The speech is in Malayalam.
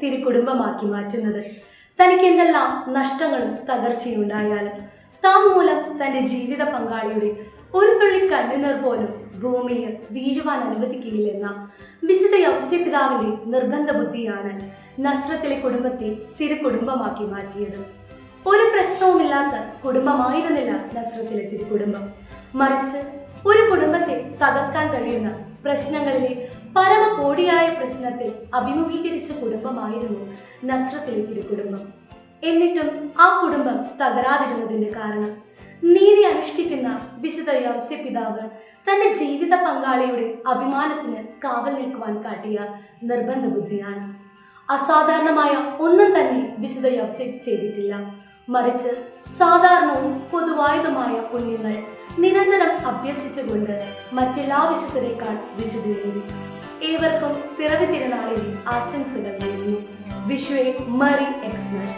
തിരുക്കുടുംബമാക്കി മാറ്റുന്നത്. തനിക്ക് എന്തെല്ലാം നഷ്ടങ്ങളും തകർച്ചയുണ്ടായാലും താൻ മൂലം തൻ്റെ ജീവിത പങ്കാളിയുടെ ഒരു തുള്ളി കണ്ണുനീർ പോലും ഭൂമിയിൽ വീഴുവാൻ അനുവദിക്കുകയില്ലെന്ന വിശുദ്ധ യൗസേപ്പിതാവിന്റെ നിർബന്ധ ബുദ്ധിയാണ് നസ്രത്തിലെ കുടുംബത്തെ തിരുക്കുടുംബമാക്കി മാറ്റിയത്. ഒരു പ്രശ്നവുമില്ലാത്ത കുടുംബമായിരുന്നില്ല നസ്രത്തിലെ തിരുക്കുടുംബം. മറിച്ച് ഒരു കുടുംബത്തെ തകർക്കാൻ കഴിയുന്ന പ്രശ്നങ്ങളിലെ പരമകോടിയായ പ്രശ്നത്തെ അഭിമുഖീകരിച്ച കുടുംബമായിരുന്നു നസ്രത്തിലെ തിരുക്കുടുംബം. എന്നിട്ടും ആ കുടുംബം തകരാതിരുന്നതിന്റെ കാരണം നീതി അനുഷ്ഠിക്കുന്ന വിശുദ്ധ യൗസേപ്പിതാവ് തന്റെ ജീവിത പങ്കാളിയുടെ അഭിമാനത്തിന് കാവൽ നിൽക്കുവാൻ കാട്ടിയ നിർബന്ധ ബുദ്ധിയാണ്. അസാധാരണമായ ഒന്നും തന്നെ വിശുദ്ധ യൗസേപ്പ് ചെയ്തിട്ടില്ല. മറിച്ച് സാധാരണവും പൊതുവായതുമായ പുണ്യങ്ങൾ നിരന്തരം അഭ്യസിച്ചുകൊണ്ട് മറ്റെല്ലാ വിശുദ്ധരെക്കാൾ വിശുദ്ധി നേടി. ഏവർക്കും പിറവി തിരുനാളിൽ ആശംസകൾ നേരുന്നു. Wish you A Maria Xmas.